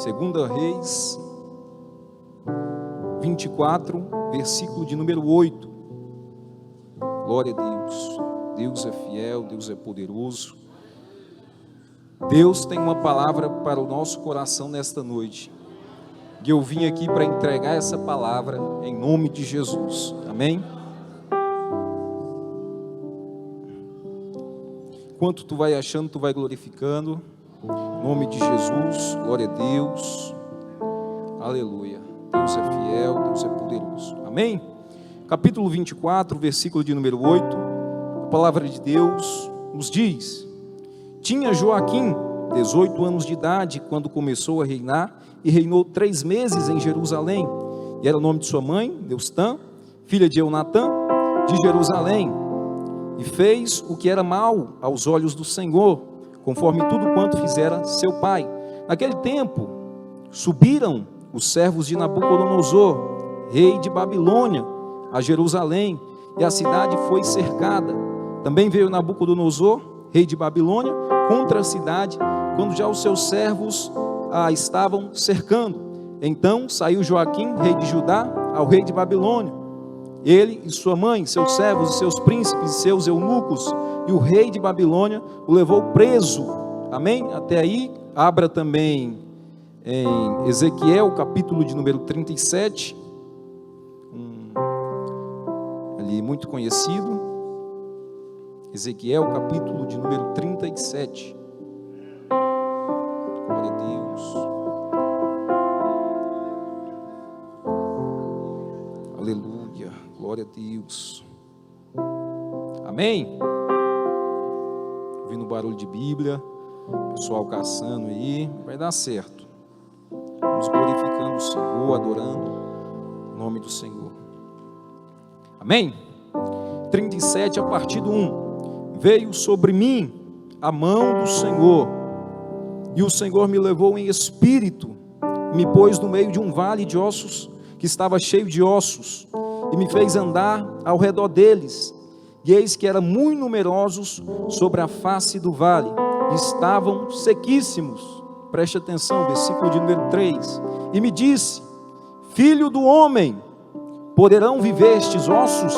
Segunda Reis 24, versículo de número 8. Glória a Deus. Deus é fiel, Deus é poderoso. Deus tem uma palavra para o nosso coração nesta noite. E eu vim aqui para entregar essa palavra em nome de Jesus. Amém? Enquanto tu vai achando, tu vai glorificando. Em nome de Jesus, glória a Deus. Aleluia. Deus é fiel, Deus é poderoso. Amém? Capítulo 24, versículo de número 8. A palavra de Deus nos diz: tinha Joaquim 18 anos de idade quando começou a reinar, e reinou 3 meses em Jerusalém. E era o nome de sua mãe, Eustã, filha de Eunatã, de Jerusalém. E fez o que era mal aos olhos do Senhor, conforme tudo quanto fizera seu pai. Naquele tempo, subiram os servos de Nabucodonosor, rei de Babilônia, a Jerusalém, e a cidade foi cercada. Também veio Nabucodonosor, rei de Babilônia, contra a cidade, quando já os seus servos a estavam cercando. Então saiu Joaquim, rei de Judá, ao rei de Babilônia. Ele e sua mãe, seus servos e seus príncipes e seus eunucos, e o rei de Babilônia o levou preso. Amém? Até aí. Abra também em Ezequiel, capítulo de número 37, ali muito conhecido. Ezequiel, capítulo de número 37. Glória a Deus. Aleluia. Glória a Deus. Amém? Ouvindo barulho de Bíblia, pessoal caçando aí, vai dar certo. Vamos glorificando o Senhor, adorando o nome do Senhor. Amém? 37, a partir do 1. Veio sobre mim a mão do Senhor, e o Senhor me levou em espírito, me pôs no meio de um vale de ossos, que estava cheio de ossos, e me fez andar ao redor deles, e eis que eram muito numerosos sobre a face do vale, e estavam sequíssimos. Preste atenção, versículo de número 3, e me disse: filho do homem, poderão viver estes ossos?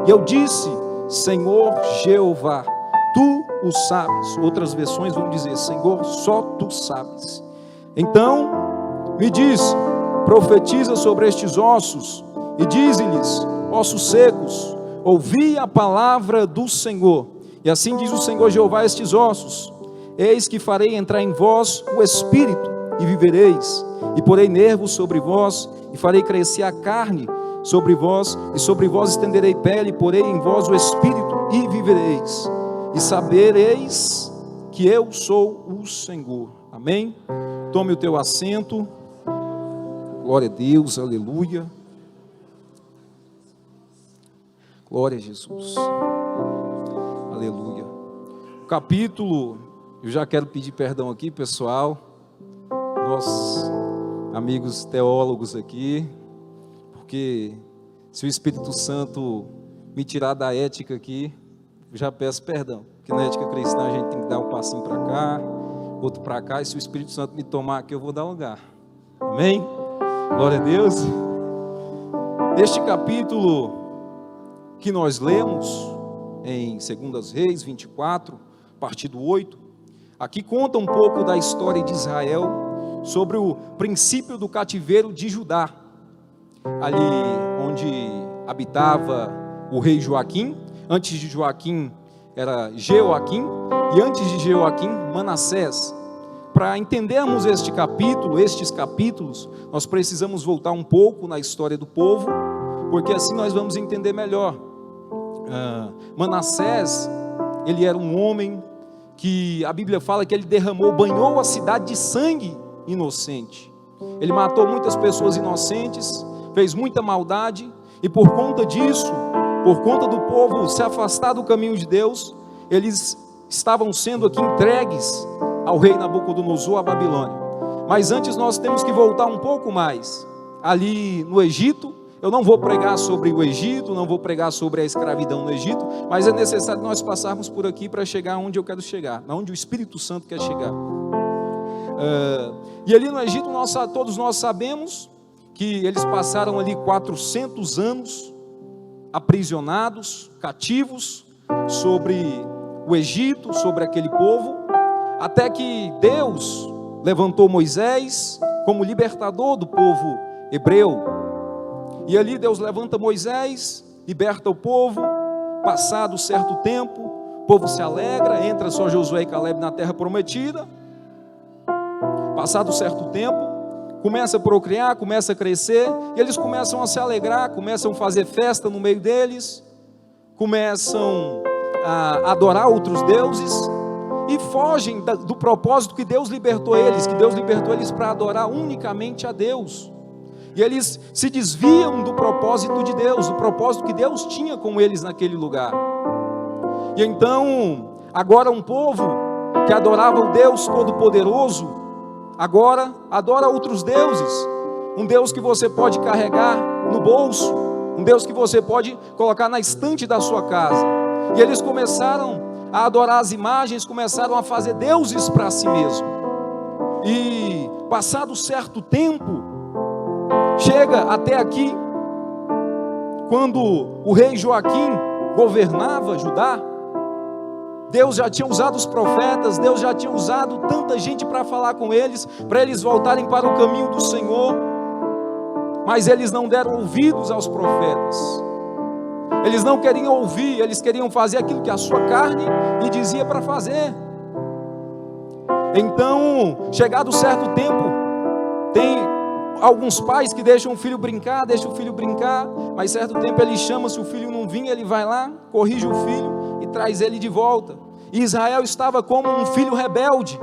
E eu disse: Senhor Jeová, tu o sabes. Outras versões vão dizer: Senhor, só tu sabes. Então me disse: profetiza sobre estes ossos, e dize-lhes: ossos secos, ouvi a palavra do Senhor. E assim diz o Senhor Jeová a estes ossos: eis que farei entrar em vós o espírito, e vivereis, e porei nervos sobre vós, e farei crescer a carne sobre vós, e sobre vós estenderei pele, porei em vós o espírito, e vivereis, e sabereis que eu sou o Senhor. Amém? Tome o teu assento. Glória a Deus, aleluia. Glória a Jesus. Aleluia. O capítulo, eu já quero pedir perdão aqui, pessoal, nossos amigos teólogos aqui, porque se o Espírito Santo me tirar da ética aqui, eu já peço perdão, porque na ética cristã a gente tem que dar um passinho para cá, outro para cá, e se o Espírito Santo me tomar aqui, eu vou dar lugar. Amém? Glória a Deus. Este capítulo que nós lemos em 2 Reis 24, a partir do 8, aqui conta um pouco da história de Israel, sobre o princípio do cativeiro de Judá, ali onde habitava o rei Joaquim. Antes de Joaquim era Jeoaquim, e antes de Jeoaquim, Manassés. Para entendermos estes capítulos, nós precisamos voltar um pouco na história do povo, porque assim nós vamos entender melhor. Manassés, ele era um homem que a Bíblia fala que ele banhou a cidade de sangue inocente. Ele matou muitas pessoas inocentes, fez muita maldade, e por conta disso, por conta do povo se afastar do caminho de Deus, eles estavam sendo aqui entregues ao rei Nabucodonosor, a Babilônia. Mas antes nós temos que voltar um pouco mais, ali no Egito. Eu não vou pregar sobre o Egito, não vou pregar sobre a escravidão no Egito, mas é necessário nós passarmos por aqui para chegar onde eu quero chegar, onde o Espírito Santo quer chegar. E ali no Egito, todos nós sabemos que eles passaram ali 400 anos aprisionados, cativos, sobre o Egito, sobre aquele povo, até que Deus levantou Moisés como libertador do povo hebreu. E ali Deus levanta Moisés, liberta o povo. Passado certo tempo, o povo se alegra, entra só Josué e Calebe na terra prometida. Passado certo tempo, começa a procriar, começa a crescer, e eles começam a se alegrar, começam a fazer festa no meio deles, começam a adorar outros deuses, e fogem do propósito que Deus libertou eles para adorar unicamente a Deus. E eles se desviam do propósito de Deus, do propósito que Deus tinha com eles naquele lugar. E então, agora um povo que adorava o Deus Todo-Poderoso, agora adora outros deuses. Um Deus que você pode carregar no bolso, um Deus que você pode colocar na estante da sua casa. E eles começaram a adorar as imagens, começaram a fazer deuses para si mesmo. E passado certo tempo, chega até aqui, quando o rei Joaquim governava Judá, Deus já tinha usado os profetas, Deus já tinha usado tanta gente para falar com eles, para eles voltarem para o caminho do Senhor, mas eles não deram ouvidos aos profetas. Eles não queriam ouvir, eles queriam fazer aquilo que a sua carne lhe dizia para fazer. Então, chegado certo tempo, tem alguns pais que deixam o filho brincar, mas certo tempo ele chama, se o filho não vir, ele vai lá, corrige o filho e traz ele de volta. E Israel estava como um filho rebelde.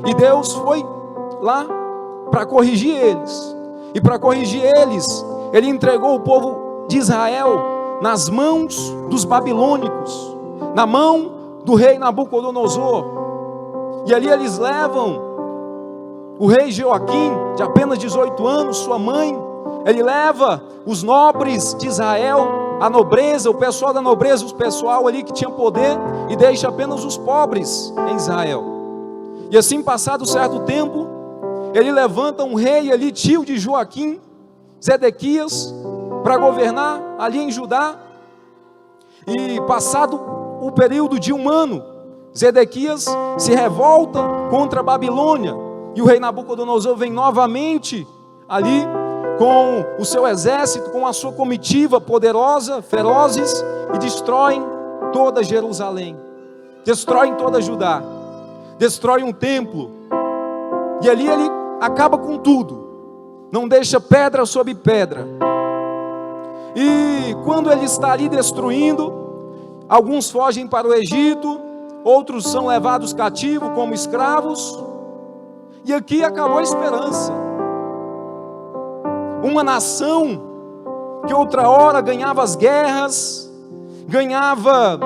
E Deus foi lá para corrigir eles. E para corrigir eles, ele entregou o povo de Israel nas mãos dos babilônicos, na mão do rei Nabucodonosor. E ali eles levam o rei Joaquim, de apenas 18 anos, sua mãe. Ele leva os nobres de Israel, a nobreza, o pessoal da nobreza, o pessoal ali que tinha poder, e deixa apenas os pobres em Israel. E assim, passado certo tempo, ele levanta um rei ali, tio de Joaquim, Zedequias, para governar ali em Judá. E passado o período de um ano, Zedequias se revolta contra a Babilônia, e o rei Nabucodonosor vem novamente ali com o seu exército, com a sua comitiva poderosa, ferozes, e destroem toda Jerusalém, destroem toda Judá, destroem um templo, e ali ele acaba com tudo, não deixa pedra sobre pedra. E quando ele está ali destruindo, alguns fogem para o Egito, outros são levados cativos como escravos, e aqui acabou a esperança. Uma nação que outra hora ganhava as guerras, ganhava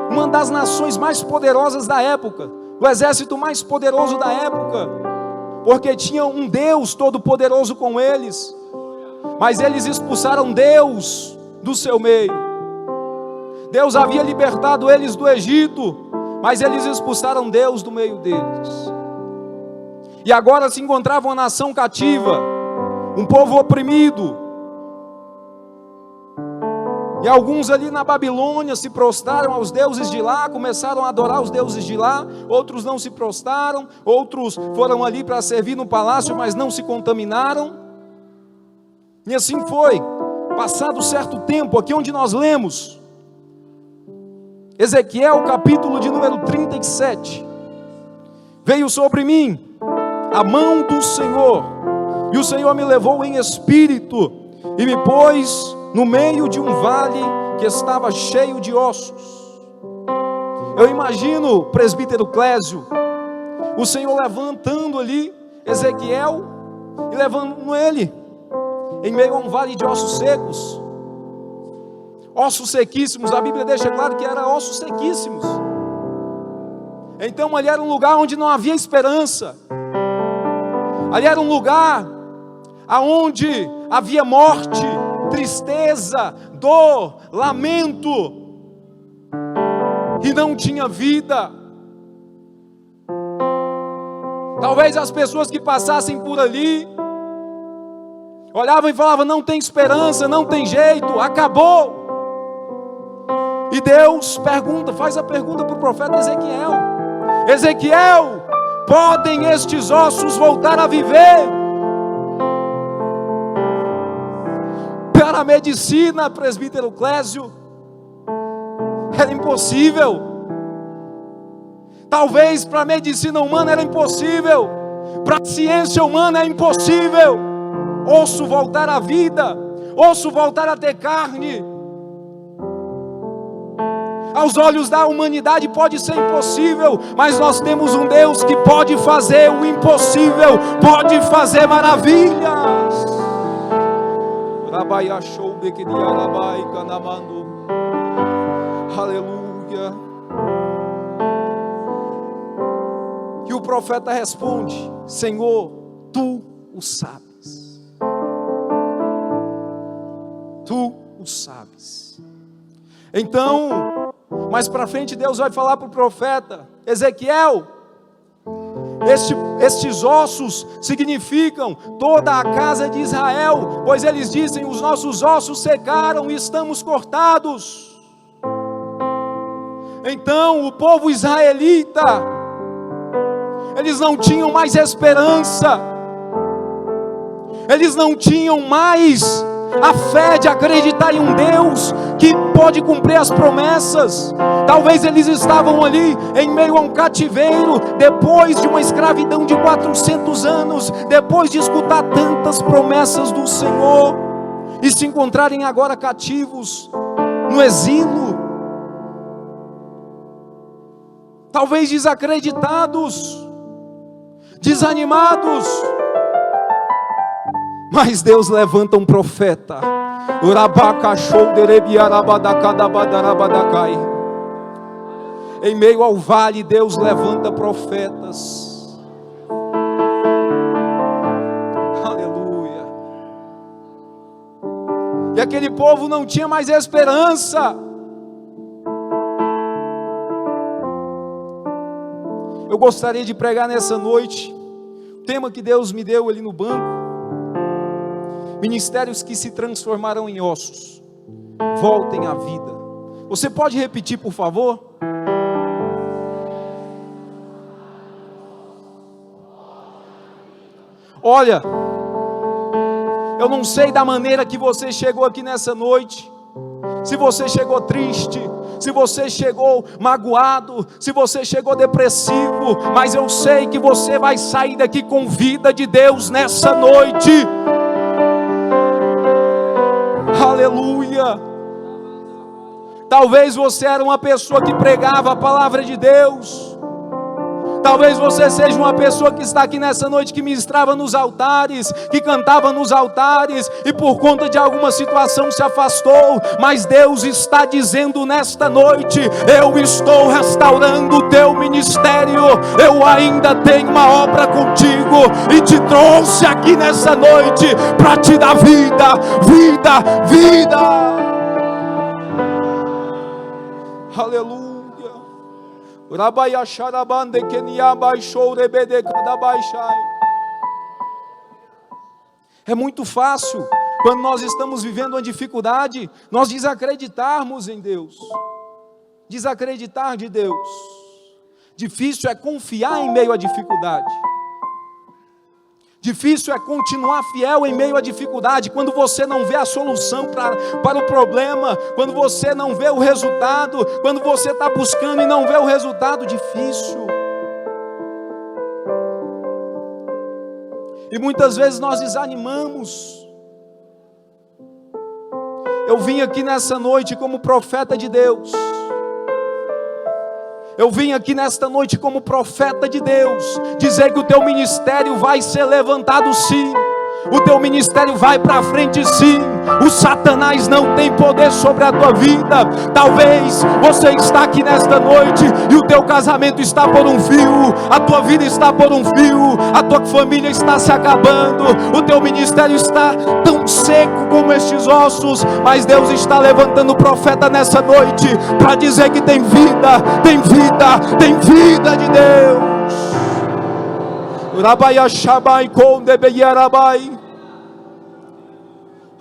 uma das nações mais poderosas da época, o exército mais poderoso da época, porque tinha um Deus todo-poderoso com eles, mas eles expulsaram Deus do seu meio. Deus havia libertado eles do Egito, mas eles expulsaram Deus do meio deles. E agora se encontrava uma nação cativa, um povo oprimido. E alguns ali na Babilônia se prostraram aos deuses de lá, começaram a adorar os deuses de lá. Outros não se prostraram, outros foram ali para servir no palácio, mas não se contaminaram. E assim foi. Passado certo tempo, aqui onde nós lemos, Ezequiel, capítulo de número 37. Veio sobre mim a mão do Senhor, e o Senhor me levou em espírito, e me pôs no meio de um vale que estava cheio de ossos. Eu imagino, presbítero Clésio, o Senhor levantando ali Ezequiel, e levando ele em meio a um vale de ossos secos, ossos sequíssimos. A Bíblia deixa claro que eram ossos sequíssimos. Então ali era um lugar onde não havia esperança, ali era um lugar aonde havia morte, tristeza, dor, lamento. e não tinha vida. Talvez as pessoas que passassem por ali olhavam e falavam: não tem esperança, não tem jeito, acabou. E Deus faz a pergunta para o profeta Ezequiel: Ezequiel, podem estes ossos voltar a viver? Para a medicina, presbítero Clésio, era impossível. Talvez para a medicina humana era impossível, para a ciência humana é impossível. Osso voltar à vida, osso voltar a ter carne. Aos olhos da humanidade pode ser impossível, mas nós temos um Deus que pode fazer o impossível, pode fazer maravilhas. Aleluia. E o profeta responde: Senhor, tu o sabes. Tu o sabes. Então, mais para frente Deus vai falar para o profeta: Ezequiel, estes ossos significam toda a casa de Israel, pois eles dizem: os nossos ossos secaram e estamos cortados. Então o povo israelita, eles não tinham mais esperança, eles não tinham mais a fé de acreditar em um Deus que pode cumprir as promessas. Talvez eles estavam ali em meio a um cativeiro, depois de uma escravidão de 400 anos, depois de escutar tantas promessas do Senhor, e se encontrarem agora cativos, no exílio, talvez desacreditados, desanimados. Mas Deus levanta um profeta. Em meio ao vale, Deus levanta profetas. Aleluia. E aquele povo não tinha mais esperança. Eu gostaria de pregar nessa noite o tema que Deus me deu ali no banco: ministérios que se transformarão em ossos, voltem à vida. Você pode repetir, por favor? Olha, eu não sei da maneira que você chegou aqui nessa noite, se você chegou triste, se você chegou magoado, se você chegou depressivo, mas eu sei que você vai sair daqui com vida de Deus nessa noite. Aleluia. Talvez você era uma pessoa que pregava a palavra de Deus. Talvez você seja uma pessoa que está aqui nessa noite, que ministrava nos altares, que cantava nos altares, e por conta de alguma situação se afastou. Mas Deus está dizendo nesta noite: eu estou restaurando o teu ministério. Eu ainda tenho uma obra contigo, e te trouxe aqui nessa noite para te dar vida, vida, vida. Aleluia. É muito fácil, quando nós estamos vivendo uma dificuldade, nós desacreditarmos em Deus, desacreditar de Deus. Difícil é confiar em meio à dificuldade. Difícil é continuar fiel em meio à dificuldade, quando você não vê a solução para o problema, quando você não vê o resultado, quando você está buscando e não vê o resultado. Difícil. E muitas vezes nós desanimamos. Eu vim aqui nessa noite como profeta de Deus. Eu vim aqui nesta noite como profeta de Deus, dizer que o teu ministério vai ser levantado sim. O teu ministério vai para frente, sim. O Satanás não tem poder sobre a tua vida. Talvez você está aqui nesta noite e o teu casamento está por um fio, a tua vida está por um fio, a tua família está se acabando, o teu ministério está tão seco como estes ossos, mas Deus está levantando o profeta nessa noite para dizer que tem vida, tem vida, tem vida de Deus. Rabayashabai Kondebeyarabai.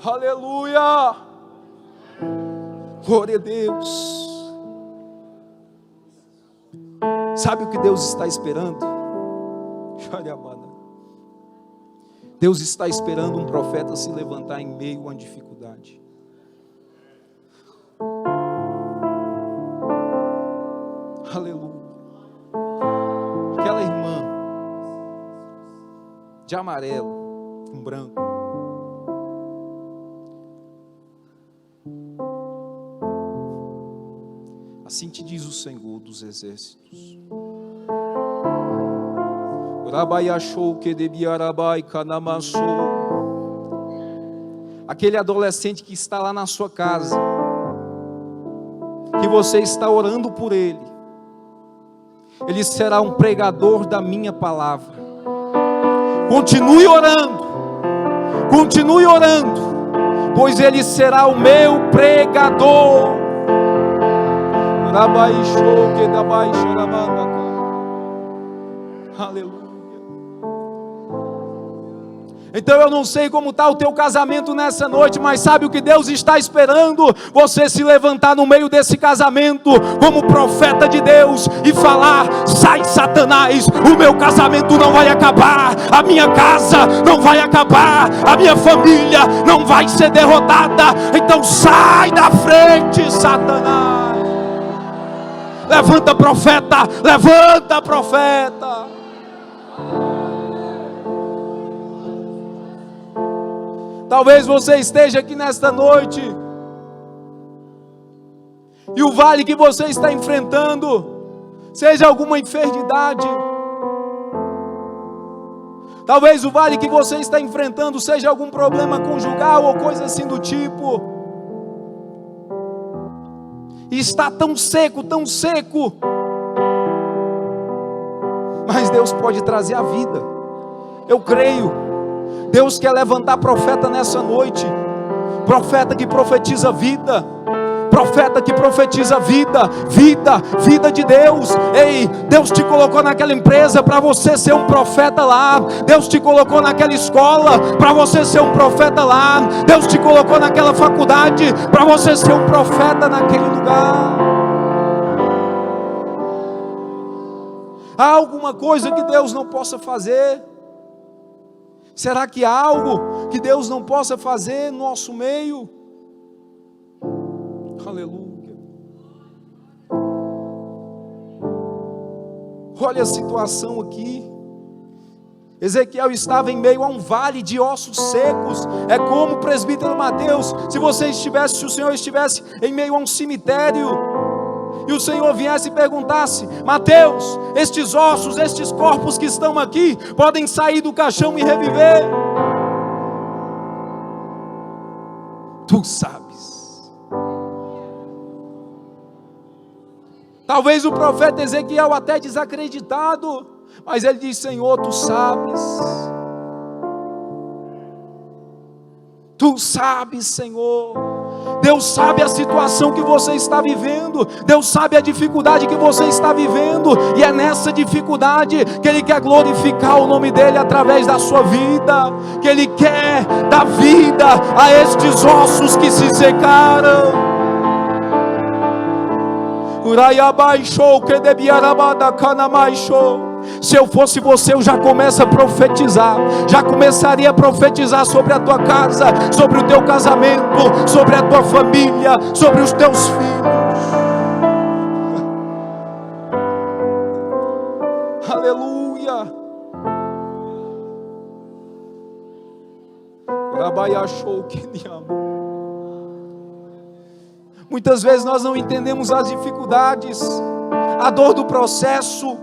Aleluia. Glória a Deus. Sabe o que Deus está esperando? Deus está esperando um profeta se levantar em meio a uma dificuldade. Aleluia. Aquela irmã de amarelo com branco, assim te diz o Senhor dos exércitos. Aquele adolescente que está lá na sua casa, que você está orando por ele, ele será um pregador da minha palavra. Continue orando, pois ele será o meu pregador. Aleluia. Então eu não sei como está o teu casamento nessa noite, mas sabe o que Deus está esperando? Você se levantar no meio desse casamento como profeta de Deus e falar: sai Satanás, o meu casamento não vai acabar, a minha casa não vai acabar, a minha família não vai ser derrotada. Então sai da frente, Satanás. Levanta, profeta, levanta, profeta. Talvez você esteja aqui nesta noite e o vale que você está enfrentando seja alguma enfermidade. Talvez o vale que você está enfrentando seja algum problema conjugal ou coisa assim do tipo. E está tão seco, mas Deus pode trazer a vida. Eu creio. Deus quer levantar profeta nessa noite, profeta que profetiza vida, profeta que profetiza vida de Deus. Ei, Deus te colocou naquela empresa para você ser um profeta lá. Deus te colocou naquela escola para você ser um profeta lá. Deus te colocou naquela faculdade para você ser um profeta naquele lugar. Há alguma coisa que Deus não possa fazer? Será que há algo que Deus não possa fazer no nosso meio? Aleluia. Olha a situação aqui. Ezequiel estava em meio a um vale de ossos secos. É como o presbítero Mateus, se o Senhor estivesse em meio a um cemitério e o Senhor viesse e perguntasse: Mateus, estes ossos, estes corpos que estão aqui, podem sair do caixão e reviver? Tu sabes. Talvez o profeta Ezequiel até desacreditado, mas ele diz: Senhor, tu sabes. Tu sabes, Senhor. Deus sabe a situação que você está vivendo. Deus sabe a dificuldade que você está vivendo. E é nessa dificuldade que Ele quer glorificar o nome dEle através da sua vida. Que Ele quer dar vida a estes ossos que se secaram. Se eu fosse você, eu já começo a profetizar. Já começaria a profetizar sobre a tua casa, sobre o teu casamento, sobre a tua família, sobre os teus filhos. Aleluia. Muitas vezes nós não entendemos as dificuldades, a dor do processo.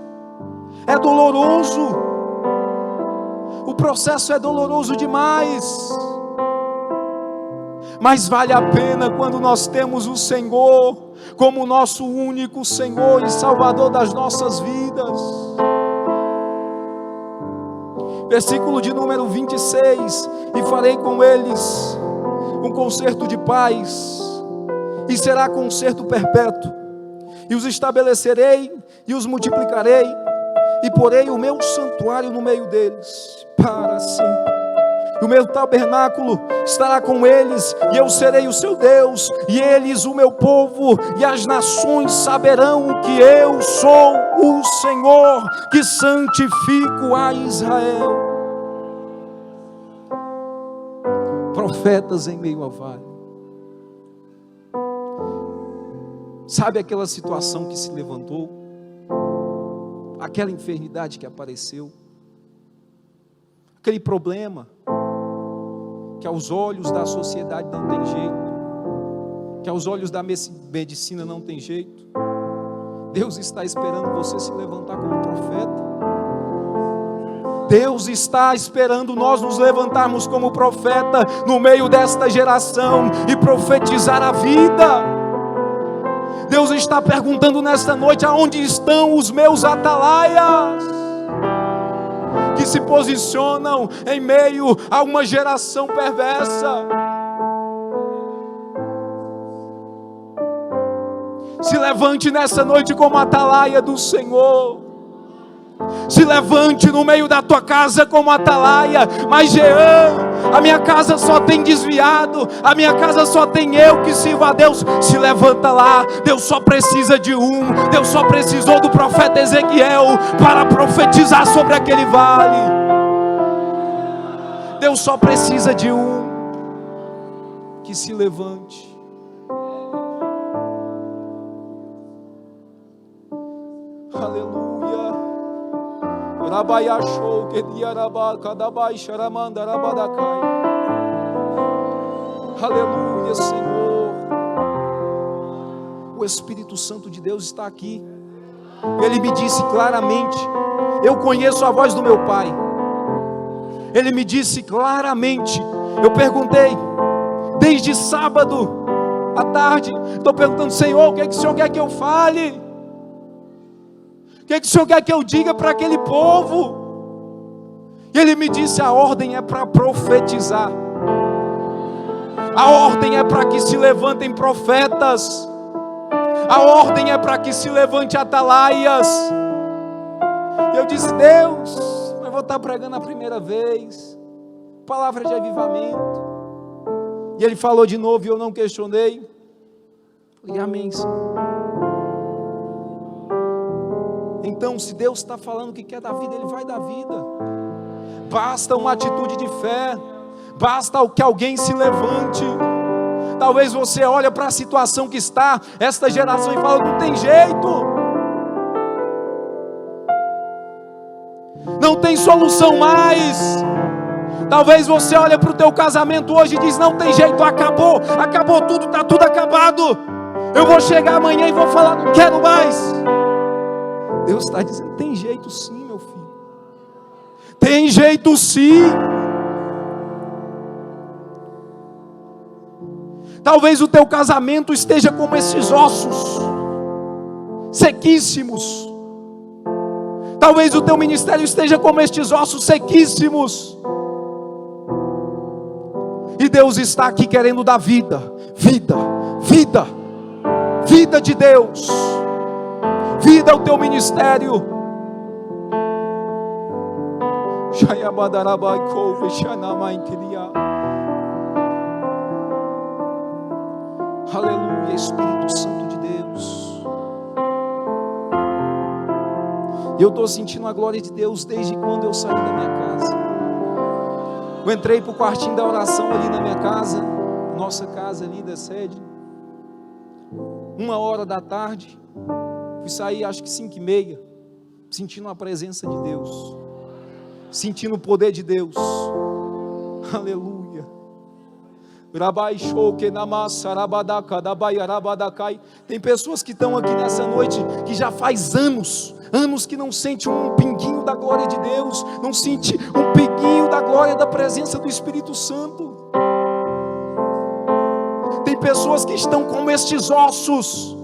É doloroso. O processo é doloroso demais, mas vale a pena quando nós temos o Senhor como nosso único Senhor e Salvador das nossas vidas. Versículo de número 26: e farei com eles um concerto de paz, e será concerto perpétuo, e os estabelecerei e os multiplicarei, e porei o meu santuário no meio deles para sempre. O meu tabernáculo estará com eles, e eu serei o seu Deus, e eles o meu povo, e as nações saberão que eu sou o Senhor, que santifico a Israel. Profetas em meio ao vale. Sabe aquela situação que se levantou? Aquela enfermidade que apareceu? Aquele problema que aos olhos da sociedade não tem jeito, que aos olhos da medicina não tem jeito? Deus está esperando você se levantar como profeta. Deus está esperando nós nos levantarmos como profeta no meio desta geração e profetizar a vida. Deus está perguntando nesta noite: aonde estão os meus atalaias, que se posicionam em meio a uma geração perversa? Se levante nessa noite como atalaia do Senhor. Se levante no meio da tua casa como atalaia. Mas Jean, a minha casa só tem desviado, a minha casa só tem eu que sirvo a Deus. Se levanta lá, Deus só precisa de um. Deus só precisou do profeta Ezequiel para profetizar sobre aquele vale. Deus só precisa de um que se levante. Aleluia. Aleluia, Senhor. O Espírito Santo de Deus está aqui. Ele me disse claramente: eu conheço a voz do meu Pai. Ele me disse claramente. Eu perguntei desde sábado à tarde, estou perguntando: Senhor, o que é que o Senhor quer que eu fale? O que é que o Senhor quer que eu diga para aquele povo? E Ele me disse: a ordem é para profetizar. A ordem é para que se levantem profetas. A ordem é para que se levante atalaias. Eu disse: Deus, eu vou estar pregando a primeira vez, palavra de avivamento. E Ele falou de novo e eu não questionei. Falei: amém, Senhor. Então, se Deus está falando que quer dar vida, Ele vai dar vida. Basta uma atitude de fé, basta que alguém se levante. Talvez você olhe para a situação que está esta geração e fala: não tem jeito, não tem solução mais. Talvez você olhe para o teu casamento hoje e diz: não tem jeito, acabou tudo, está tudo acabado. Eu vou chegar amanhã e vou falar: não quero mais. Deus está dizendo: tem jeito sim, meu filho. Tem jeito sim. Talvez o teu casamento esteja como esses ossos sequíssimos. Talvez o teu ministério esteja como estes ossos sequíssimos. E Deus está aqui querendo dar vida, vida, vida, vida de Deus. Vida ao teu ministério. Aleluia, Espírito Santo de Deus. E eu estou sentindo a glória de Deus desde quando eu saí da minha casa. Eu entrei para o quartinho da oração ali na minha casa, nossa casa ali da sede, 1h da tarde. Fui sair acho que 5h30, sentindo a presença de Deus, sentindo o poder de Deus. Aleluia. Tem pessoas que estão aqui nessa noite que já faz anos que não sente um pinguinho da glória de Deus, não sente um pinguinho da glória da presença do Espírito Santo. Tem pessoas que estão como estes ossos,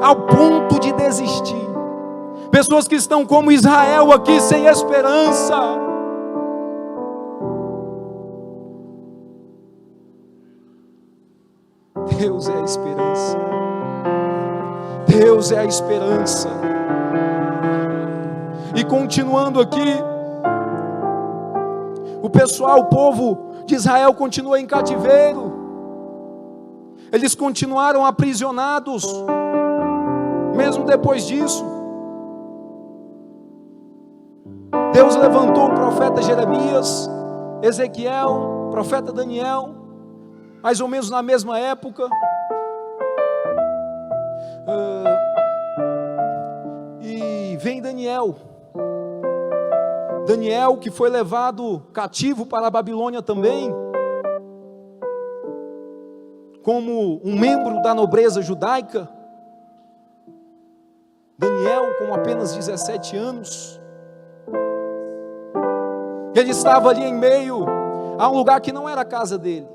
ao ponto de desistir. Pessoas que estão como Israel aqui, sem esperança. Deus é a esperança. Deus é a esperança. E continuando aqui, o povo de Israel continua em cativeiro. Eles continuaram aprisionados, mesmo depois disso. Deus levantou o profeta Jeremias, Ezequiel, o profeta Daniel, mais ou menos na mesma época. E vem Daniel, que foi levado cativo para a Babilônia também, como um membro da nobreza judaica. Daniel com apenas 17 anos. Ele estava ali em meio a um lugar que não era a casa dele,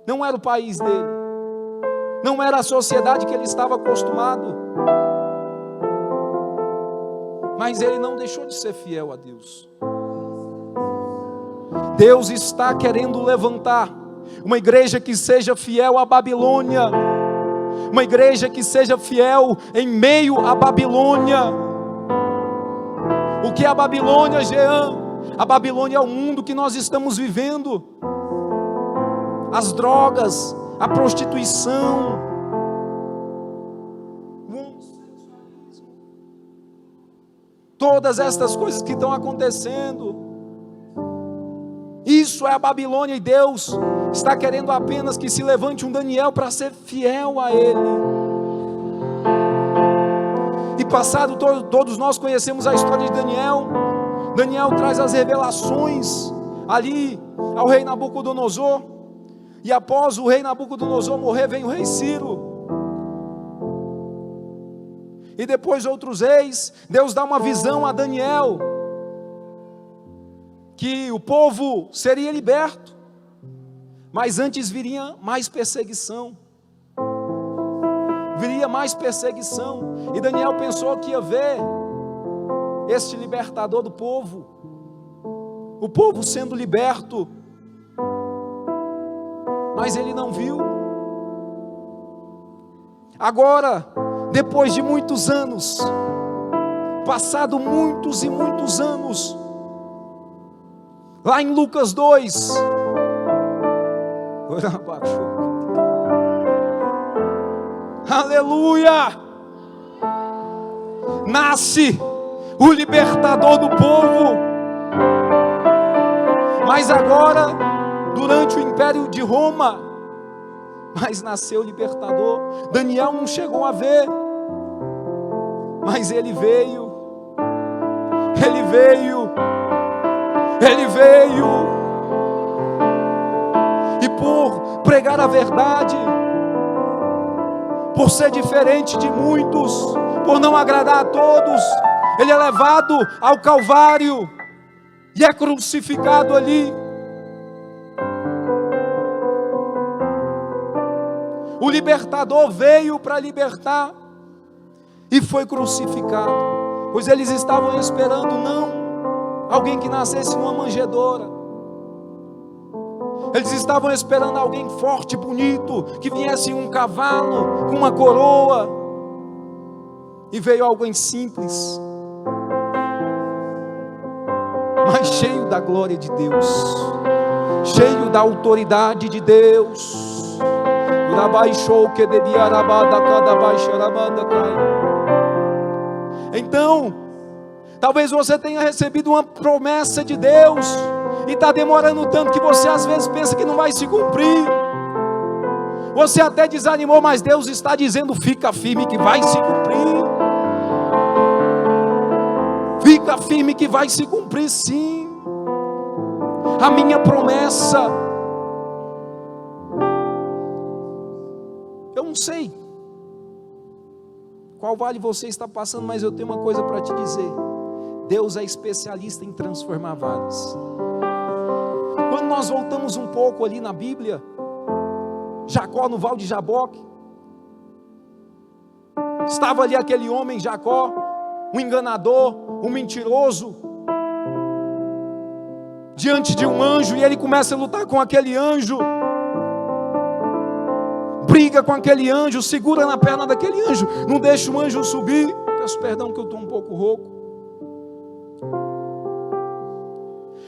não era o país dele, não era a sociedade que ele estava acostumado. Mas ele não deixou de ser fiel a Deus. Deus está querendo levantar uma igreja que seja fiel à Babilônia, uma igreja que seja fiel em meio à Babilônia. O que é a Babilônia, Jean? A Babilônia é o mundo que nós estamos vivendo. As drogas, a prostituição, o homossexualismo, todas estas coisas que estão acontecendo. Isso é a Babilônia, e Deus está querendo apenas que se levante um Daniel para ser fiel a Ele. E passado, todos nós conhecemos a história de Daniel. Daniel traz as revelações ali ao rei Nabucodonosor. E após o rei Nabucodonosor morrer, vem o rei Ciro. E depois outros reis. Deus dá uma visão a Daniel, que o povo seria liberto, mas antes viria mais perseguição. Viria mais perseguição. E Daniel pensou que ia ver este libertador do povo, o povo sendo liberto, mas ele não viu. Agora, depois de muitos anos, passado muitos e muitos anos, lá em Lucas 2, aleluia, nasce o libertador do povo. Mas agora, durante o império de Roma, mas nasceu o libertador. Daniel não chegou a ver, mas ele veio. E por pregar a verdade, por ser diferente de muitos, por não agradar a todos, ele é levado ao Calvário e é crucificado ali. O libertador veio para libertar e foi crucificado, pois eles estavam esperando não alguém que nascesse numa manjedoura. Eles estavam esperando alguém forte, bonito, que viesse em um cavalo, com uma coroa. E veio alguém simples, mas cheio da glória de Deus, cheio da autoridade de Deus. Então, talvez você tenha recebido uma promessa de Deus e está demorando tanto que você às vezes pensa que não vai se cumprir. Você até desanimou, mas Deus está dizendo: fica firme que vai se cumprir. Fica firme que vai se cumprir, sim. A minha promessa não sei qual vale você está passando, mas eu tenho uma coisa para te dizer: Deus é especialista em transformar vales. Quando nós voltamos um pouco ali na Bíblia, Jacó no Val de Jaboque, estava ali aquele homem Jacó, um enganador, um mentiroso, diante de um anjo, e ele começa a lutar com aquele anjo, briga com aquele anjo, segura na perna daquele anjo, não deixa o anjo subir. Peço perdão que eu estou um pouco rouco.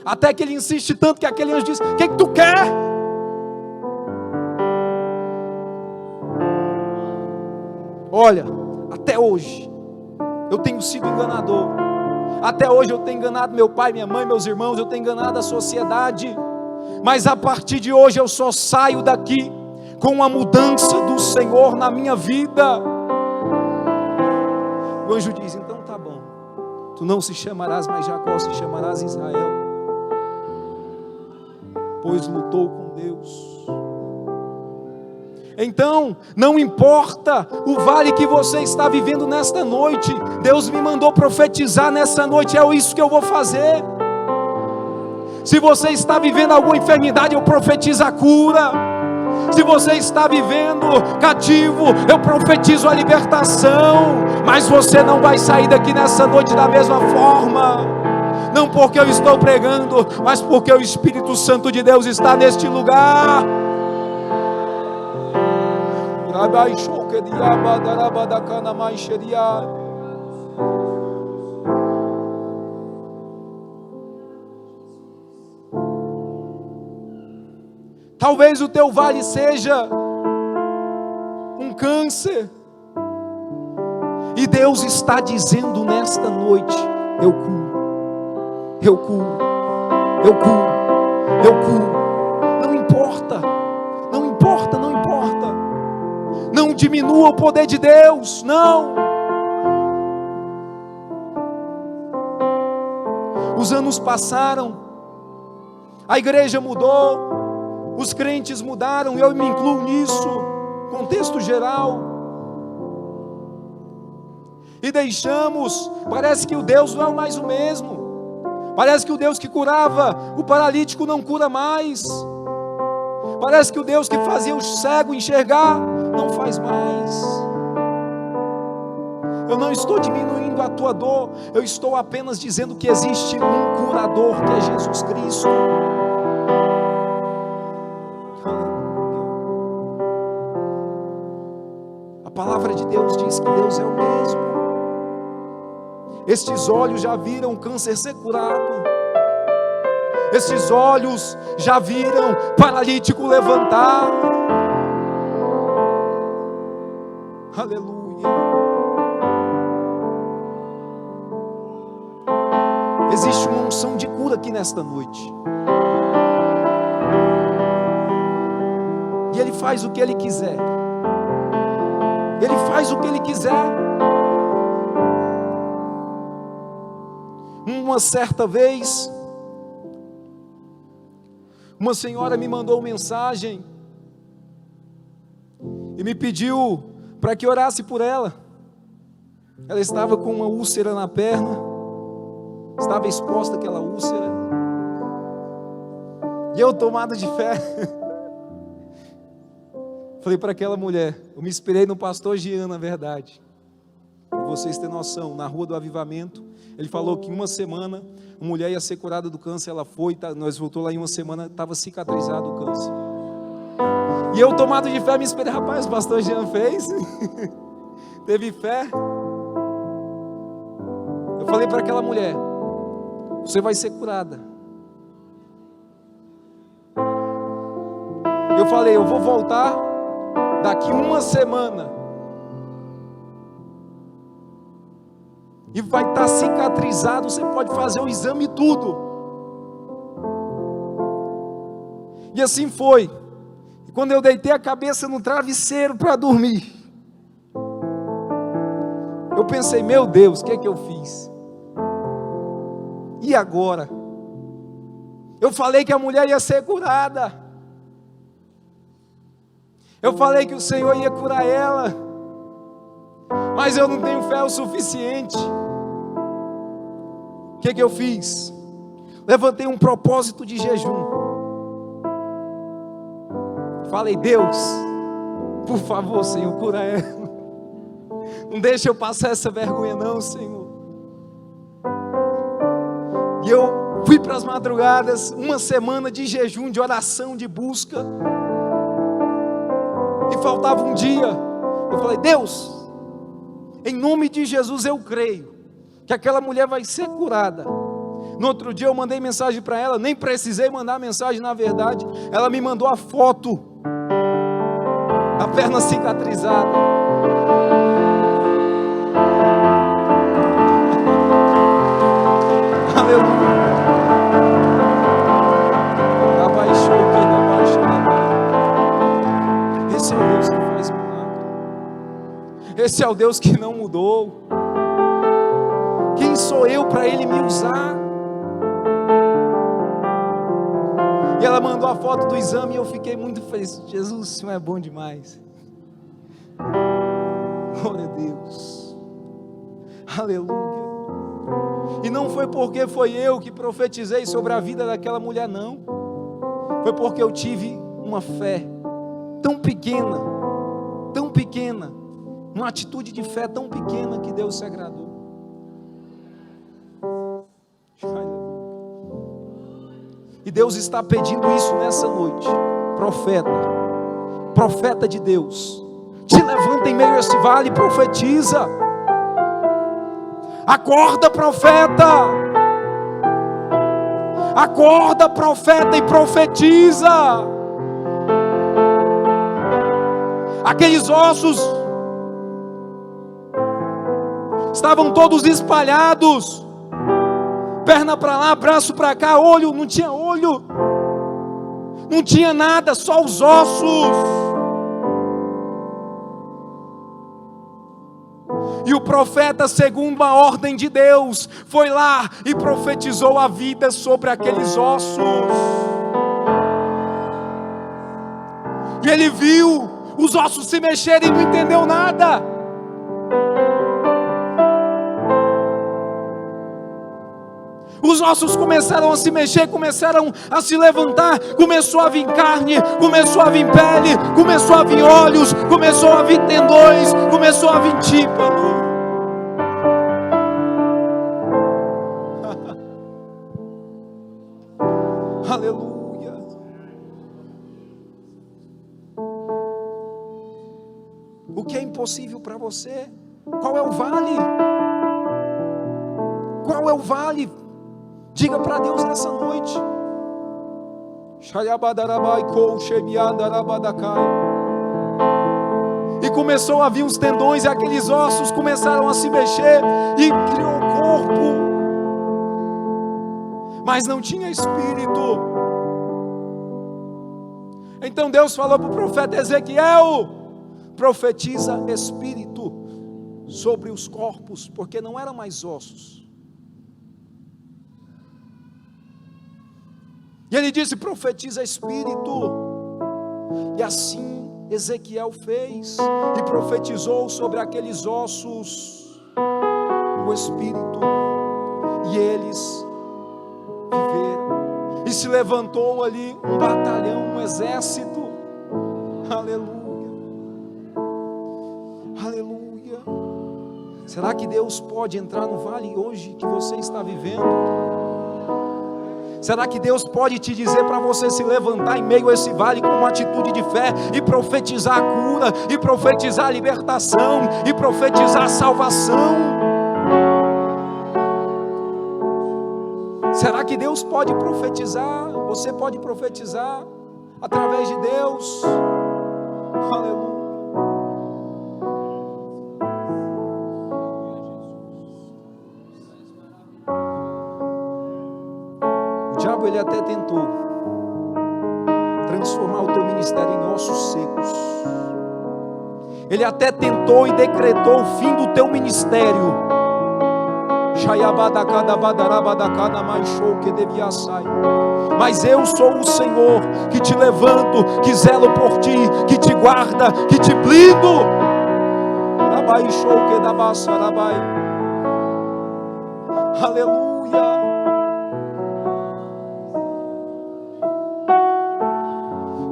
Até que ele insiste tanto que aquele anjo diz: o que tu quer? Olha, até hoje eu tenho sido enganador, até hoje eu tenho enganado meu pai, minha mãe, meus irmãos, eu tenho enganado a sociedade, mas a partir de hoje eu só saio daqui com a mudança do Senhor na minha vida. O anjo diz: então tá bom, tu não se chamarás mais Jacó, se chamarás Israel, pois lutou com Deus. Então, não importa o vale que você está vivendo nesta noite, Deus me mandou profetizar nessa noite, é isso que eu vou fazer. Se você está vivendo alguma enfermidade, eu profetizo a cura. Se você está vivendo cativo, eu profetizo a libertação. Mas você não vai sair daqui nessa noite da mesma forma. Não porque eu estou pregando, mas porque o Espírito Santo de Deus está neste lugar. Talvez o teu vale seja um câncer, e Deus está dizendo nesta noite: eu curo, eu curo, eu curo, eu curo. Não importa, não importa, não importa. Não diminua o poder de Deus, não. Os anos passaram, a igreja mudou, os crentes mudaram, eu me incluo nisso, contexto geral. E deixamos, parece que o Deus não é mais o mesmo. Parece que o Deus que curava o paralítico não cura mais. Parece que o Deus que fazia o cego enxergar não faz mais. Eu não estou diminuindo a tua dor, eu estou apenas dizendo que existe um curador, que é Jesus Cristo. A palavra de Deus diz que Deus é o mesmo. Estes olhos já viram o câncer ser curado. Estes olhos já viram paralítico levantar. Aleluia. Existe uma unção de cura aqui nesta noite. E Ele faz o que Ele quiser. Ele faz o que Ele quiser. Uma certa vez, uma senhora me mandou uma mensagem e me pediu para que orasse por ela. Ela estava com uma úlcera na perna, estava exposta àquela úlcera, e eu, tomado de fé, falei para aquela mulher, eu me inspirei no pastor Jean, na verdade, para vocês terem noção, na Rua do Avivamento, ele falou que em uma semana uma mulher ia ser curada do câncer. Ela foi, nós voltou lá em uma semana, estava cicatrizado o câncer. E eu, tomado de fé, me esperei. Rapaz, o pastor Jean fez. Teve fé. Eu falei para aquela mulher: você vai ser curada. Eu falei: eu vou voltar daqui uma semana. E vai estar cicatrizado, você pode fazer o exame e tudo. E assim foi. E quando eu deitei a cabeça no travesseiro para dormir, eu pensei: meu Deus, o que é que eu fiz? E agora? Eu falei que a mulher ia ser curada. Eu falei que o Senhor ia curar ela, mas eu não tenho fé o suficiente. O que eu fiz? Levantei um propósito de jejum. Falei: Deus, por favor, Senhor, cura ela. Não deixa eu passar essa vergonha não, Senhor. E eu fui para as madrugadas, uma semana de jejum, de oração, de busca. E faltava um dia. Eu falei: Deus, em nome de Jesus eu creio que aquela mulher vai ser curada. No outro dia eu mandei mensagem para ela, nem precisei mandar mensagem na verdade. Ela me mandou a foto da perna cicatrizada. Aleluia. Esse é o Deus que faz milagre. Esse é o Deus que não mudou. Quem sou eu para Ele me usar? E ela mandou a foto do exame e eu fiquei muito feliz. Jesus, o Senhor é bom demais. Glória a Deus. Aleluia. E não foi porque foi eu que profetizei sobre a vida daquela mulher, não. Foi porque eu tive uma fé tão pequena, uma atitude de fé tão pequena que Deus se agradou. E Deus está pedindo isso nessa noite. Profeta de Deus, te levanta em meio a esse vale e profetiza. Acorda, profeta. Acorda, profeta, e profetiza. Aqueles ossos estavam todos espalhados, perna para lá, braço para cá, olho, não tinha olho, não tinha nada, só os ossos. E o profeta, segundo a ordem de Deus, foi lá e profetizou a vida sobre aqueles ossos. E ele viu os ossos se mexerem e não entendeu nada. Os ossos começaram a se mexer, começaram a se levantar, começou a vir carne, começou a vir pele, começou a vir olhos, começou a vir tendões, começou a vir tímpano. Aleluia. O que é impossível para você? Qual é o vale? Qual é o vale? Diga para Deus nessa noite. E começou a vir os tendões e aqueles ossos começaram a se mexer e criou o corpo, mas não tinha espírito. Então Deus falou para o profeta Ezequiel: profetiza espírito sobre os corpos, porque não eram mais ossos. E ele disse: profetiza espírito. E assim Ezequiel fez e profetizou sobre aqueles ossos o espírito, e eles viveram. E se levantou ali um batalhão, um exército. Aleluia. Aleluia. Será que Deus pode entrar no vale hoje que você está vivendo? Será que Deus pode te dizer para você se levantar em meio a esse vale com uma atitude de fé e profetizar a cura, e profetizar a libertação, e profetizar a salvação? Será que Deus pode profetizar? Você pode profetizar através de Deus? Aleluia. Ele até tentou transformar o teu ministério em ossos secos. Ele até tentou e decretou o fim do teu ministério. Que devia sair. mas eu sou o Senhor que te levanto, que zelo por ti, que te guarda, que te blindo. Aleluia.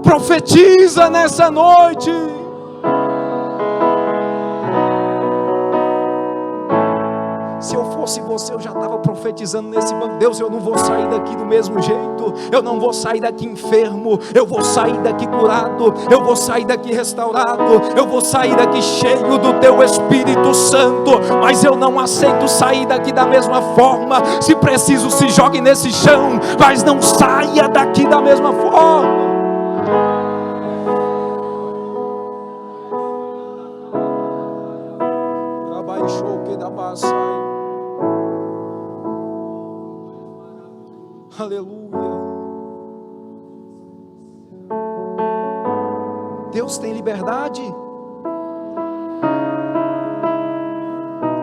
Profetiza nessa noite. Se eu fosse você, eu já estava profetizando nesse banco. Deus, eu não vou sair daqui do mesmo jeito. Eu não vou sair daqui enfermo. Eu vou sair daqui curado. Eu vou sair daqui restaurado. Eu vou sair daqui cheio do teu Espírito Santo. Mas eu não aceito sair daqui da mesma forma. Se preciso, se jogue nesse chão, mas não saia daqui da mesma forma. Aleluia. Deus tem liberdade.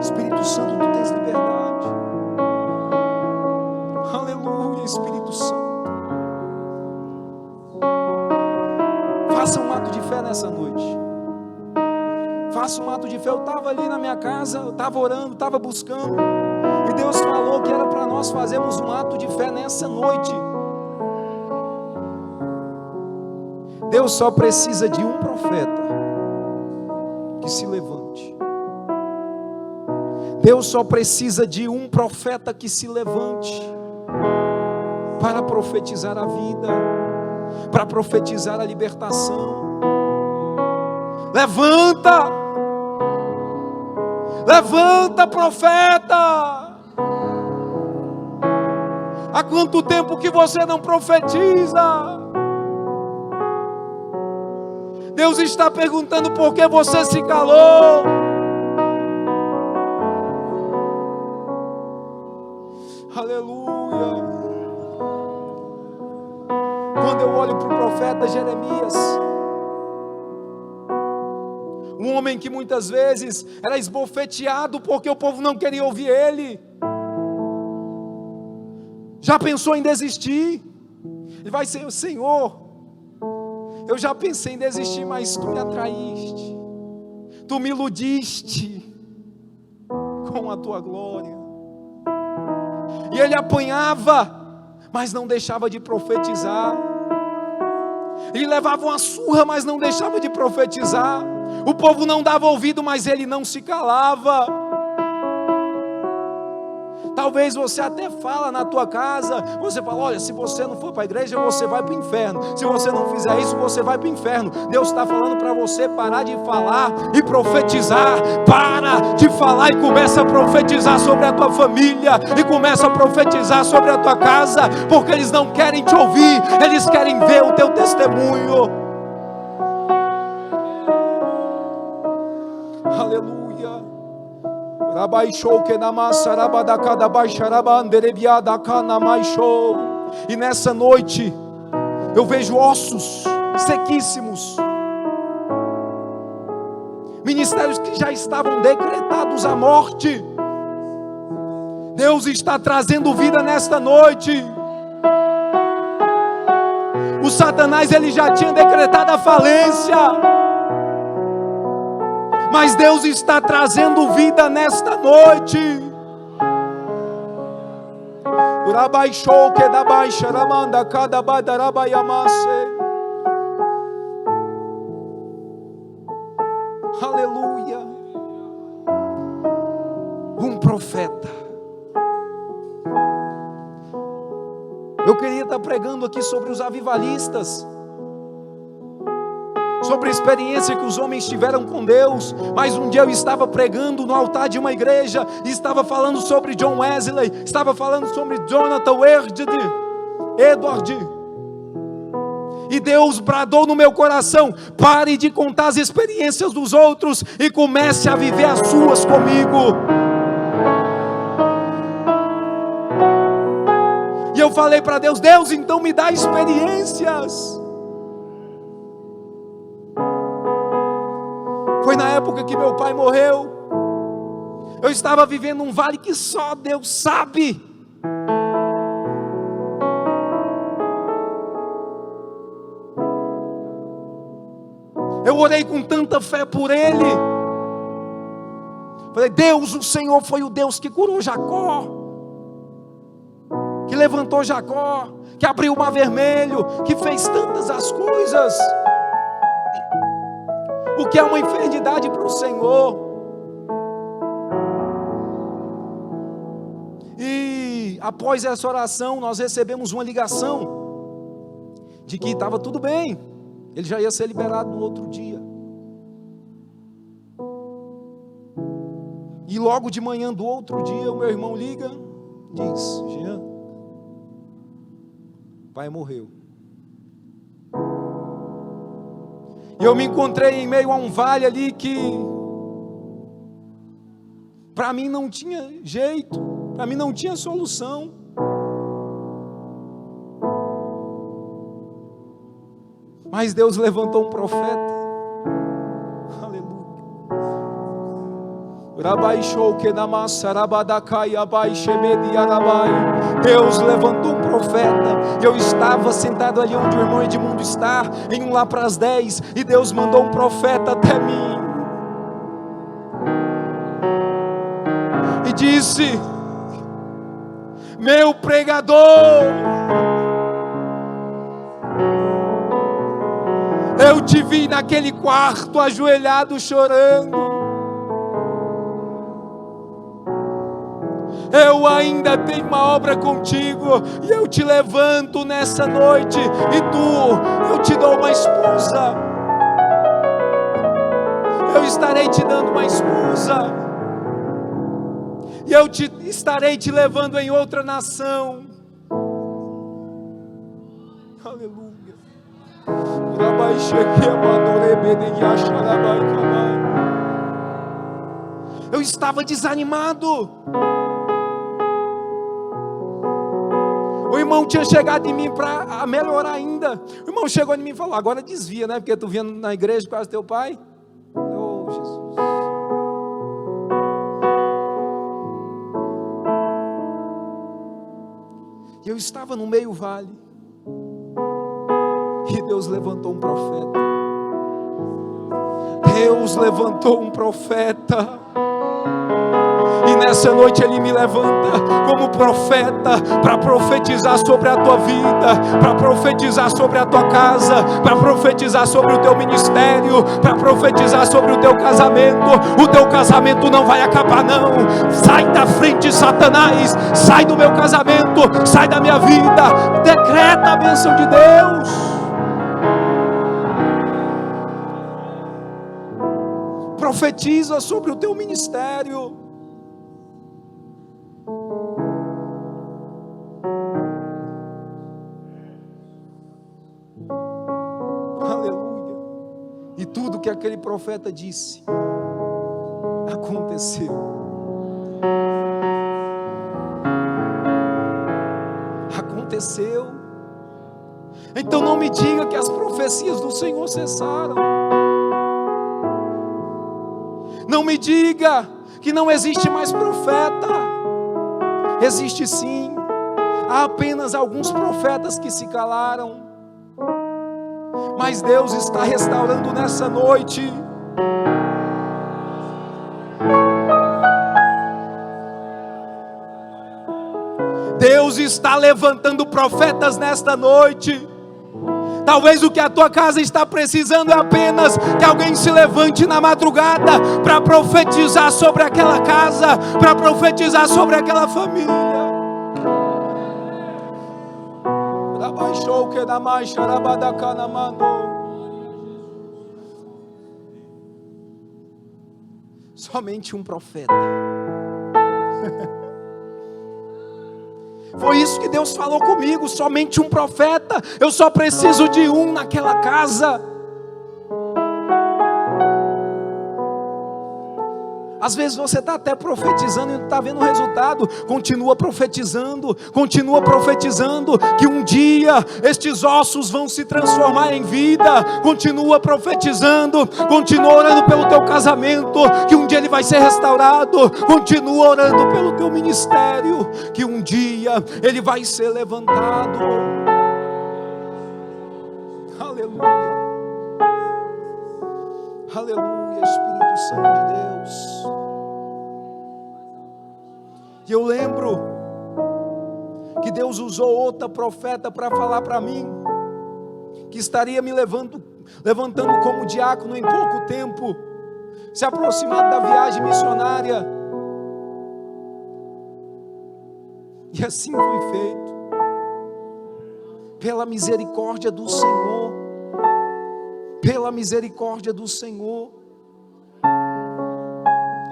Espírito Santo, tu tens liberdade. Aleluia, Espírito Santo. Faça um ato de fé nessa noite. Faça um ato de fé. Eu estava ali na minha casa, eu estava orando, estava buscando, e Deus falou que era para nós fazermos um ato de fé nessa noite. Deus só precisa de um profeta que se levante. Deus só precisa de um profeta que se levante para profetizar a vida, para profetizar a libertação. Levanta! Levanta, profeta! Há quanto tempo que você não profetiza? Deus está perguntando por que você se calou. Aleluia. Quando eu olho para o profeta Jeremias, um homem que muitas vezes era esbofeteado porque o povo não queria ouvir ele. Já pensou em desistir? Ele vai ser o Senhor. Eu já pensei em desistir, mas tu me atraíste. Tu me iludiste com a tua glória. E ele apanhava, mas não deixava de profetizar. Ele levava uma surra, mas não deixava de profetizar. O povo não dava ouvido, mas ele não se calava. Talvez você até fala na tua casa, você fala, olha, se você não for para a igreja, você vai para o inferno. Se você não fizer isso, você vai para o inferno. Deus está falando para você parar de falar e profetizar. Para de falar e começa a profetizar sobre a tua família, e começa a profetizar sobre a tua casa, porque eles não querem te ouvir, eles querem ver o teu testemunho. Aleluia. E nessa noite eu vejo ossos sequíssimos, ministérios que já estavam decretados à morte. Deus está trazendo vida nesta noite. O Satanás, ele já tinha decretado a falência, mas Deus está trazendo vida nesta noite. Aleluia. Um profeta. Eu queria estar pregando aqui sobre os avivalistas, sobre a experiência que os homens tiveram com Deus, mas um dia eu estava pregando no altar de uma igreja, e estava falando sobre John Wesley, estava falando sobre Jonathan Edwards, e Deus bradou no meu coração: pare de contar as experiências dos outros e comece a viver as suas comigo. E eu falei para Deus: Deus, então me dá experiências. Foi na época que meu pai morreu. Eu estava vivendo um vale que só Deus sabe. Eu orei com tanta fé por ele. Falei, Deus, o Senhor foi o Deus que curou Jacó, que levantou Jacó, que abriu o mar vermelho, que fez tantas as coisas. O que é uma enfermidade para o Senhor? E após essa oração, nós recebemos uma ligação de que estava tudo bem, ele já ia ser liberado no outro dia. E logo de manhã do outro dia, o meu irmão liga, diz, Jean, pai morreu. E eu me encontrei em meio a um vale ali que para mim não tinha jeito, para mim não tinha solução. Mas Deus levantou um profeta. Aleluia. Deus levantou um profeta. Eu estava sentado ali onde o irmão Edmundo está, em um lá para as 10, e Deus mandou um profeta até mim e disse: meu pregador, eu te vi naquele quarto ajoelhado chorando. Eu ainda tenho uma obra contigo, e eu te levanto nessa noite, e eu te dou uma esposa. Eu estarei te dando uma esposa, e eu estarei te levando em outra nação. Aleluia. Eu estava desanimado. O irmão tinha chegado em mim para melhorar ainda. O irmão chegou em mim e falou: agora desvia, né? Porque tu vinha na igreja por causa do teu pai. Oh, Jesus. E eu estava no meio vale, e Deus levantou um profeta. Deus levantou um profeta. E nessa noite Ele me levanta como profeta para profetizar sobre a tua vida, para profetizar sobre a tua casa, para profetizar sobre o teu ministério, para profetizar sobre o teu casamento. O teu casamento não vai acabar não. Sai da frente, Satanás. Sai do meu casamento, sai da minha vida. Decreta a bênção de Deus. Profetiza sobre o teu ministério. Aleluia. E tudo que aquele profeta disse aconteceu. Aconteceu. Então não me diga que as profecias do Senhor cessaram. Não me diga que não existe mais profeta. Existe sim. Há apenas alguns profetas que se calaram. Mas Deus está restaurando nessa noite. Deus está levantando profetas nesta noite. Talvez o que a tua casa está precisando é apenas que alguém se levante na madrugada para profetizar sobre aquela casa, para profetizar sobre aquela família. Somente um profeta. Foi isso que Deus falou comigo, somente um profeta. Eu só preciso de um naquela casa. Às vezes você está até profetizando e não está vendo o resultado. Continua profetizando, que um dia estes ossos vão se transformar em vida. Continua profetizando, continua orando pelo teu casamento, que um dia ele vai ser restaurado. Continua orando pelo teu ministério, que um dia ele vai ser levantado. Aleluia. Aleluia, Espírito Santo de Deus. E eu lembro que Deus usou outra profeta para falar para mim que estaria me levantando como diácono em pouco tempo, se aproximando da viagem missionária. E assim foi feito, pela misericórdia do Senhor, pela misericórdia do Senhor.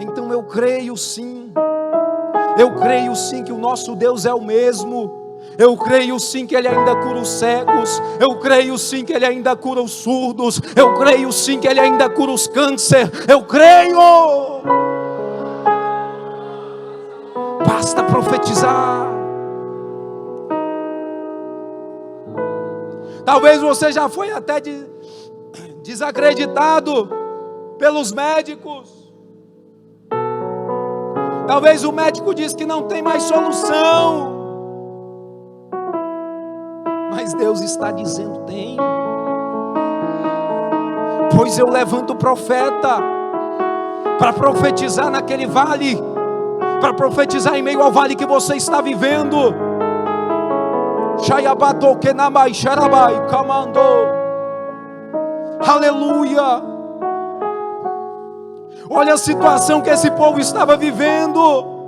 Então eu creio sim que o nosso Deus é o mesmo. Eu creio sim que Ele ainda cura os cegos. Eu creio sim que Ele ainda cura os surdos. Eu creio sim que Ele ainda cura os câncer. Eu creio. Basta profetizar. Talvez você já foi até desacreditado pelos médicos. Talvez o médico diz que não tem mais solução. Mas Deus está dizendo: tem. Pois eu levanto o profeta para profetizar naquele vale, para profetizar em meio ao vale que você está vivendo. Aleluia. Olha a situação que esse povo estava vivendo.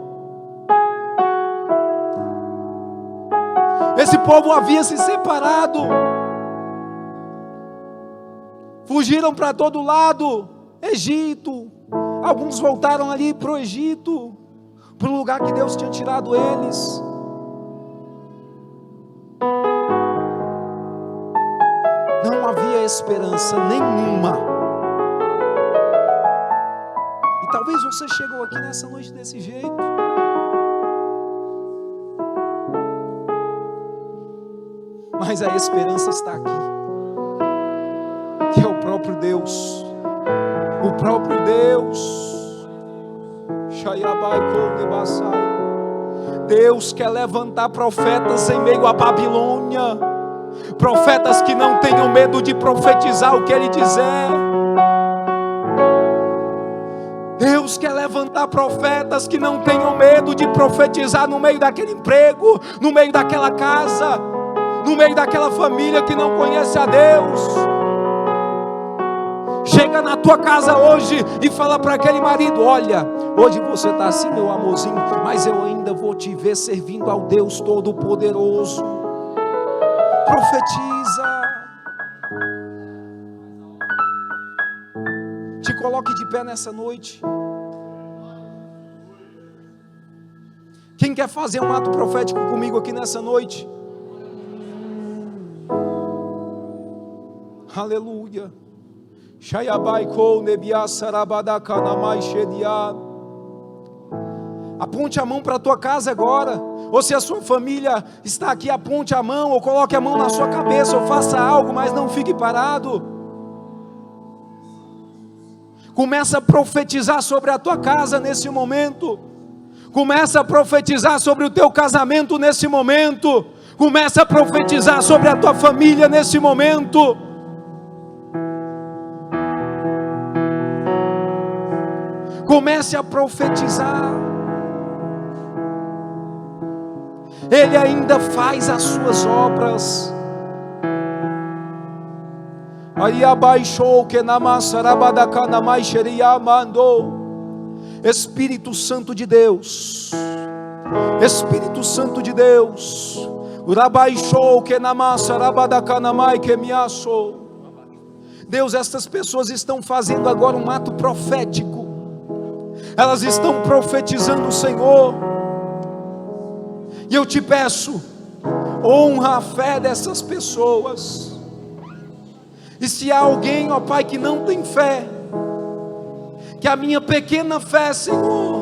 Esse povo havia se separado, fugiram para todo lado, Egito. Alguns voltaram ali para o Egito, para o lugar que Deus tinha tirado eles. Não havia esperança nenhuma. E talvez você chegou aqui nessa noite desse jeito. Mas a esperança está aqui, que é o próprio Deus, o próprio Deus. Deus quer levantar profetas em meio à Babilônia, profetas que não tenham medo de profetizar o que Ele dizer. Deus quer levantar profetas que não tenham medo de profetizar no meio daquele emprego, no meio daquela casa, no meio daquela família que não conhece a Deus. Chega na tua casa hoje e fala para aquele marido: olha, hoje você está assim, meu amorzinho, mas eu ainda vou te ver servindo ao Deus Todo-Poderoso. Profetiza. Te coloque de pé nessa noite. Quem quer fazer um ato profético comigo aqui nessa noite? Aleluia. Aponte a mão para a tua casa agora. Ou se a sua família está aqui, aponte a mão, ou coloque a mão na sua cabeça, ou faça algo, mas não fique parado. Começa a profetizar sobre a tua casa nesse momento. Começa a profetizar sobre o teu casamento nesse momento. Começa a profetizar sobre a tua família nesse momento. Comece a profetizar. Ele ainda faz as suas obras. Aí abaixou que na massarabadacana mais xeria mandou. Espírito Santo de Deus, Espírito Santo de Deus, urabaixou que na massarabadacana mais que me achou. Deus, estas pessoas estão fazendo agora um ato profético. Elas estão profetizando o Senhor. E eu te peço, honra a fé dessas pessoas. E se há alguém, ó Pai, que não tem fé, que a minha pequena fé, Senhor,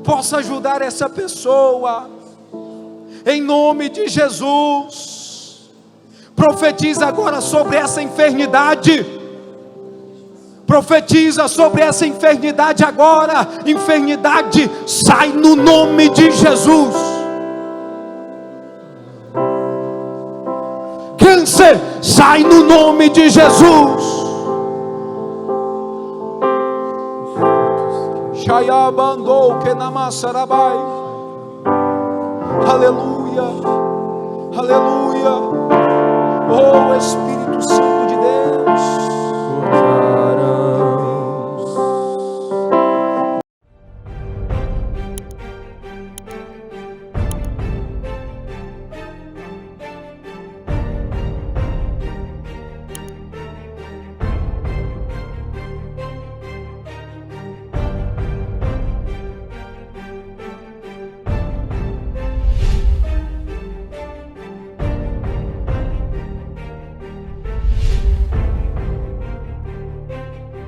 possa ajudar essa pessoa. Em nome de Jesus. Profetiza agora sobre essa enfermidade. Profetiza sobre essa enfermidade agora. Enfermidade, sai no nome de Jesus. Câncer, sai no nome de Jesus. Shayabandou que namassarabai. Aleluia. Aleluia. Oh Espírito Santo.